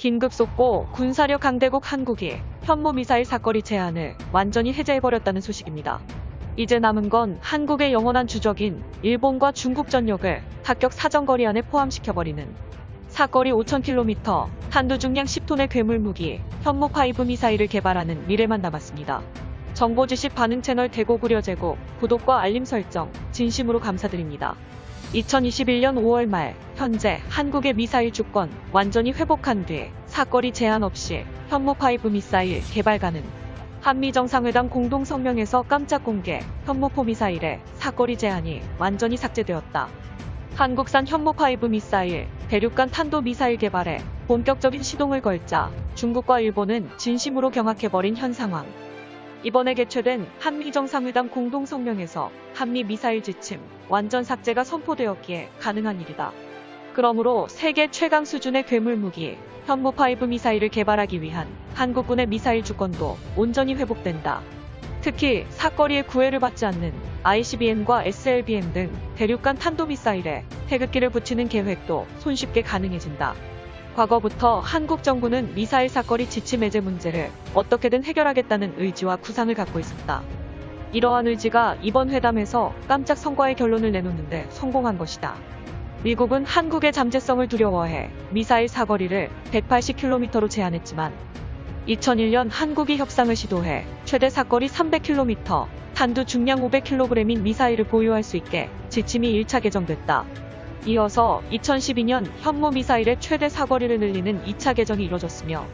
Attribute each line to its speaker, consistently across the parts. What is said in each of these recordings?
Speaker 1: 긴급 속보 군사력 강대국 한국이 현무미사일 사거리 제한을 완전히 해제해버렸다는 소식입니다. 이제 남은 건 한국의 영원한 주적인 일본과 중국 전역을 합격 사정거리 안에 포함시켜버리는 사거리 5,000km, 탄두 중량 10톤의 괴물무기 현무5 미사일을 개발하는 미래만 남았습니다. 정보 지식 반응 채널 대고구려 제공, 구독과 알림 설정 진심으로 감사드립니다. 2021년 5월 말 현재 한국의 미사일 주권 완전히 회복한 뒤 사거리 제한 없이 현무5 미사일 개발 가능. 한미정상회담 공동성명에서 깜짝 공개 현무4 미사일의 사거리 제한이 완전히 삭제되었다. 한국산 현무5 미사일, 대륙간 탄도 미사일 개발에 본격적인 시동을 걸자 중국과 일본은 진심으로 경악해버린 현 상황. 이번에 개최된 한미정상회담 공동성명에서 한미 미사일 지침 완전 삭제가 선포되었기에 가능한 일이다. 그러므로 세계 최강 수준의 괴물무기 현무5 미사일을 개발하기 위한 한국군의 미사일 주권도 온전히 회복된다. 특히 사거리에 구애를 받지 않는 ICBM과 SLBM 등 대륙간 탄도미사일에 태극기를 붙이는 계획도 손쉽게 가능해진다. 과거부터 한국 정부는 미사일 사거리 지침 해제 문제를 어떻게든 해결하겠다는 의지와 구상을 갖고 있었다. 이러한 의지가 이번 회담에서 깜짝 성과의 결론을 내놓는데 성공한 것이다. 미국은 한국의 잠재성을 두려워해 미사일 사거리를 180km로 제한했지만 2001년 한국이 협상을 시도해 최대 사거리 300km, 탄두 중량 500kg인 미사일을 보유할 수 있게 지침이 1차 개정됐다. 이어서 2012년 현무 미사일의 최대 사거리를 늘리는 2차 개정이 이뤄졌으며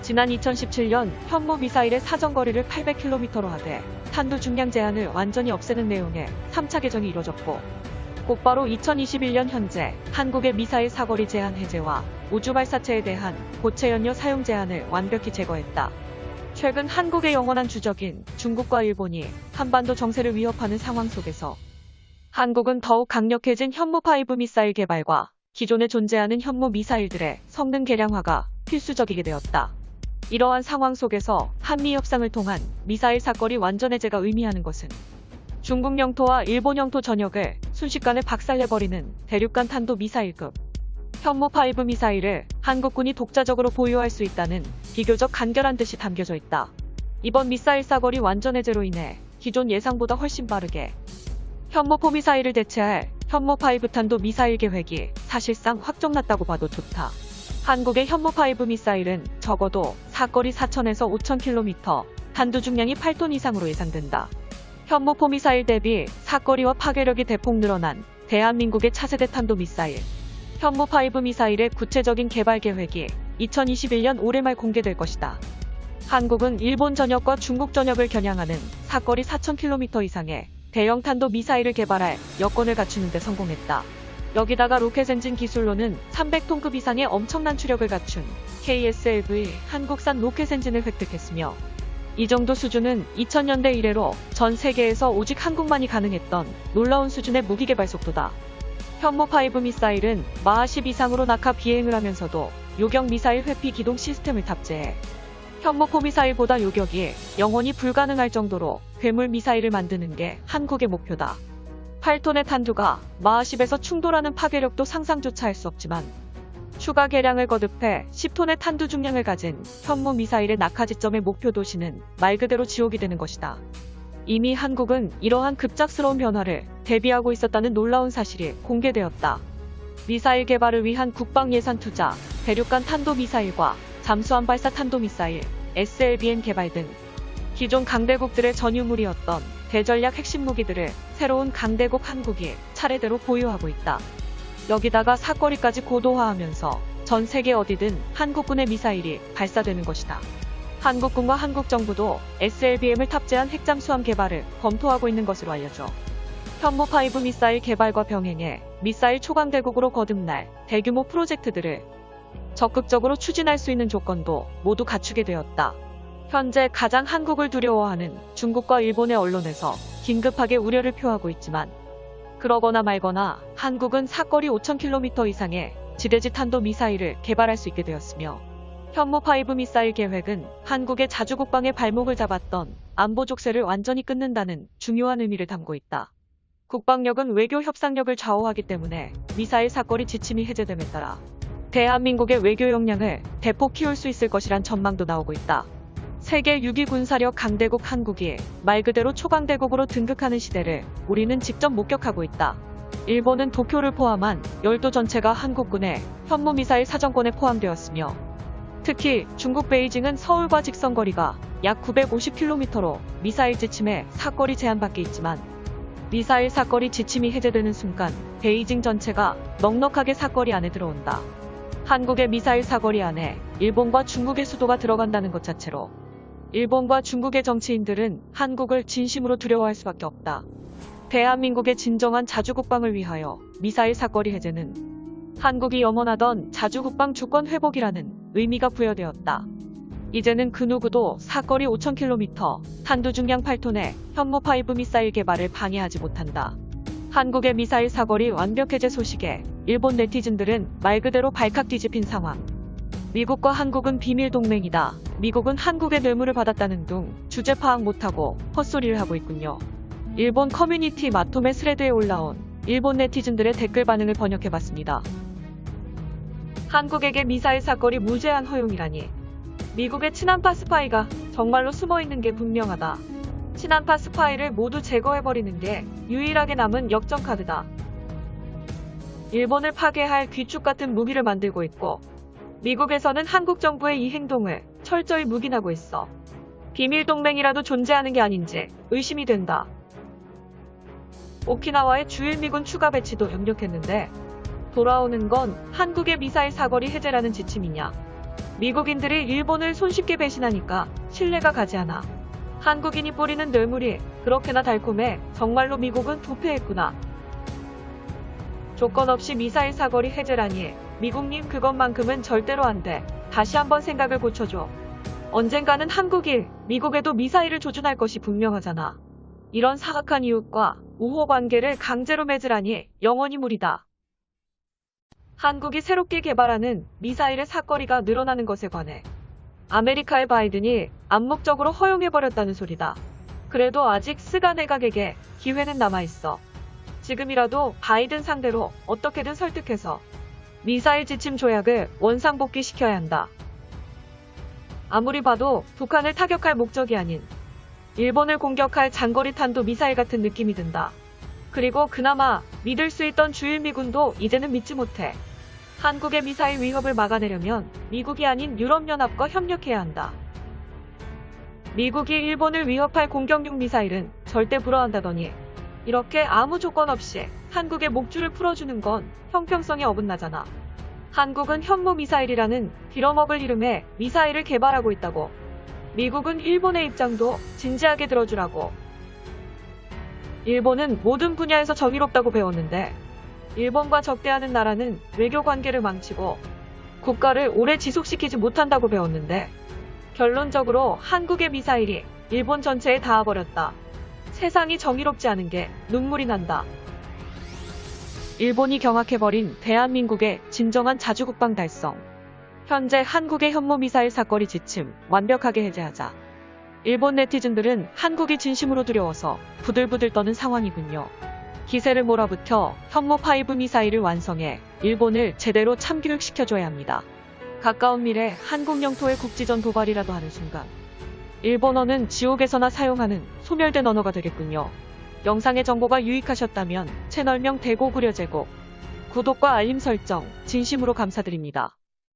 Speaker 1: 지난 2017년 현무 미사일의 사정거리를 800km로 하되 탄두 중량 제한을 완전히 없애는 내용의 3차 개정이 이뤄졌고 곧바로 2021년 현재 한국의 미사일 사거리 제한 해제와 우주발사체에 대한 고체 연료 사용 제한을 완벽히 제거했다. 최근 한국의 영원한 주적인 중국과 일본이 한반도 정세를 위협하는 상황 속에서 한국은 더욱 강력해진 현무5 미사일 개발과 기존에 존재하는 현무 미사일들의 성능 개량화가 필수적이게 되었다. 이러한 상황 속에서 한미 협상을 통한 미사일 사거리 완전 해제가 의미하는 것은 중국 영토와 일본 영토 전역을 순식간에 박살내버리는 대륙간 탄도 미사일급 현무5 미사일을 한국군이 독자적으로 보유할 수 있다는 비교적 간결한 뜻이 담겨져 있다. 이번 미사일 사거리 완전 해제로 인해 기존 예상보다 훨씬 빠르게 현무4 미사일을 대체할 현무5 탄도 미사일 계획이 사실상 확정났다고 봐도 좋다. 한국의 현무5 미사일은 적어도 사거리 4,000에서 5,000km, 탄두 중량이 8톤 이상으로 예상된다. 현무4 미사일 대비 사거리와 파괴력이 대폭 늘어난 대한민국의 차세대 탄도 미사일 현무5 미사일의 구체적인 개발 계획이 2021년 올해 말 공개될 것이다. 한국은 일본 전역과 중국 전역을 겨냥하는 사거리 4,000km 이상의 대형 탄도 미사일을 개발할 여건을 갖추는 데 성공했다. 여기다가 로켓 엔진 기술로는 300톤급 이상의 엄청난 추력을 갖춘 KSLV 한국산 로켓 엔진을 획득했으며 이 정도 수준은 2000년대 이래로 전 세계에서 오직 한국만이 가능했던 놀라운 수준의 무기 개발 속도다. 현무5 미사일은 마하 10 이상으로 낙하 비행을 하면서도 요격 미사일 회피 기동 시스템을 탑재해 현무4 미사일보다 요격이 영원히 불가능할 정도로 괴물 미사일을 만드는 게 한국의 목표다. 8톤의 탄두가 마하 10에서 충돌하는 파괴력도 상상조차 할 수 없지만 추가 개량을 거듭해 10톤의 탄두 중량을 가진 현무 미사일의 낙하 지점의 목표 도시는 말 그대로 지옥이 되는 것이다. 이미 한국은 이러한 급작스러운 변화를 대비하고 있었다는 놀라운 사실이 공개되었다. 미사일 개발을 위한 국방 예산 투자, 대륙간 탄도 미사일과 잠수함 발사 탄도 미사일, SLBM 개발 등 기존 강대국들의 전유물이었던 대전략 핵심 무기들을 새로운 강대국 한국이 차례대로 보유하고 있다. 여기다가 사거리까지 고도화하면서 전 세계 어디든 한국군의 미사일이 발사되는 것이다. 한국군과 한국 정부도 SLBM을 탑재한 핵잠수함 개발을 검토하고 있는 것으로 알려져 현무5 미사일 개발과 병행해 미사일 초강대국으로 거듭날 대규모 프로젝트들을 적극적으로 추진할 수 있는 조건도 모두 갖추게 되었다. 현재 가장 한국을 두려워하는 중국과 일본의 언론에서 긴급하게 우려를 표하고 있지만 그러거나 말거나 한국은 사거리 5,000km 이상의 지대지 탄도 미사일을 개발할 수 있게 되었으며 현무5 미사일 계획은 한국의 자주국방의 발목을 잡았던 안보 족쇄를 완전히 끊는다는 중요한 의미를 담고 있다. 국방력은 외교 협상력을 좌우하기 때문에 미사일 사거리 지침이 해제됨에 따라 대한민국의 외교 역량을 대폭 키울 수 있을 것이란 전망도 나오고 있다. 세계 6위 군사력 강대국 한국이 말 그대로 초강대국으로 등극하는 시대를 우리는 직접 목격하고 있다. 일본은 도쿄를 포함한 열도 전체가 한국군의 현무미사일 사정권에 포함되었으며 특히 중국 베이징은 서울과 직선거리가 약 950km로 미사일 지침에 사거리 제한받게 있지만 미사일 사거리 지침이 해제되는 순간 베이징 전체가 넉넉하게 사거리 안에 들어온다. 한국의 미사일 사거리 안에 일본과 중국의 수도가 들어간다는 것 자체로 일본과 중국의 정치인들은 한국을 진심으로 두려워할 수밖에 없다. 대한민국의 진정한 자주국방을 위하여 미사일 사거리 해제는 한국이 염원하던 자주국방 주권 회복이라는 의미가 부여되었다. 이제는 그 누구도 사거리 5000km, 탄두 중량 8톤의 현무5 미사일 개발을 방해하지 못한다. 한국의 미사일 사거리 완벽 해제 소식에 일본 네티즌들은 말 그대로 발칵 뒤집힌 상황. 미국과 한국은 비밀 동맹이다. 미국은 한국의 뇌물을 받았다는 둥 주제 파악 못하고 헛소리를 하고 있군요. 일본 커뮤니티 마토메 스레드에 올라온 일본 네티즌들의 댓글 반응을 번역해봤습니다. 한국에게 미사일 사거리 무제한 허용이라니. 미국의 친한파 스파이가 정말로 숨어있는 게 분명하다. 친한파 스파이를 모두 제거해버리는 게 유일하게 남은 역전카드다. 일본을 파괴할 귀축 같은 무기를 만들고 있고 미국에서는 한국 정부의 이 행동을 철저히 묵인하고 있어. 비밀 동맹이라도 존재하는 게 아닌지 의심이 된다. 오키나와의 주일미군 추가 배치도 역력했는데 돌아오는 건 한국의 미사일 사거리 해제라는 지침이냐. 미국인들이 일본을 손쉽게 배신하니까 신뢰가 가지 않아. 한국인이 뿌리는 뇌물이 그렇게나 달콤해. 정말로 미국은 부패했구나. 조건 없이 미사일 사거리 해제라니. 미국님 그것만큼은 절대로 안 돼. 다시 한번 생각을 고쳐줘. 언젠가는 한국이 미국에도 미사일을 조준할 것이 분명하잖아. 이런 사악한 이웃과 우호 관계를 강제로 맺으라니 영원히 무리다. 한국이 새롭게 개발하는 미사일의 사거리가 늘어나는 것에 관해 아메리카의 바이든이 암묵적으로 허용해버렸다는 소리다. 그래도 아직 스가 내각에게 기회는 남아있어. 지금이라도 바이든 상대로 어떻게든 설득해서 미사일 지침 조약을 원상복귀시켜야 한다. 아무리 봐도 북한을 타격할 목적이 아닌 일본을 공격할 장거리 탄도 미사일 같은 느낌이 든다. 그리고 그나마 믿을 수 있던 주일미군도 이제는 믿지 못해. 한국의 미사일 위협을 막아내려면 미국이 아닌 유럽연합과 협력해야 한다. 미국이 일본을 위협할 공격용 미사일은 절대 불허한다더니 이렇게 아무 조건 없이 한국의 목줄을 풀어주는 건 형평성에 어긋나잖아. 한국은 현무 미사일이라는 빌어먹을 이름에 미사일을 개발하고 있다고. 미국은 일본의 입장도 진지하게 들어주라고. 일본은 모든 분야에서 정의롭다고 배웠는데 일본과 적대하는 나라는 외교 관계를 망치고 국가를 오래 지속시키지 못한다고 배웠는데 결론적으로 한국의 미사일이 일본 전체에 닿아버렸다. 세상이 정의롭지 않은 게 눈물이 난다. 일본이 경악해버린 대한민국의 진정한 자주국방 달성. 현재 한국의 현무미사일 사거리 지침 완벽하게 해제하자. 일본 네티즌들은 한국이 진심으로 두려워서 부들부들 떠는 상황이군요. 기세를 몰아붙여 현무5 미사일을 완성해 일본을 제대로 참교육시켜줘야 합니다. 가까운 미래 한국 영토의 국지전 도발이라도 하는 순간 일본어는 지옥에서나 사용하는 소멸된 언어가 되겠군요. 영상의 정보가 유익하셨다면 채널명 대고 구려제고 구독과 알림 설정 진심으로 감사드립니다.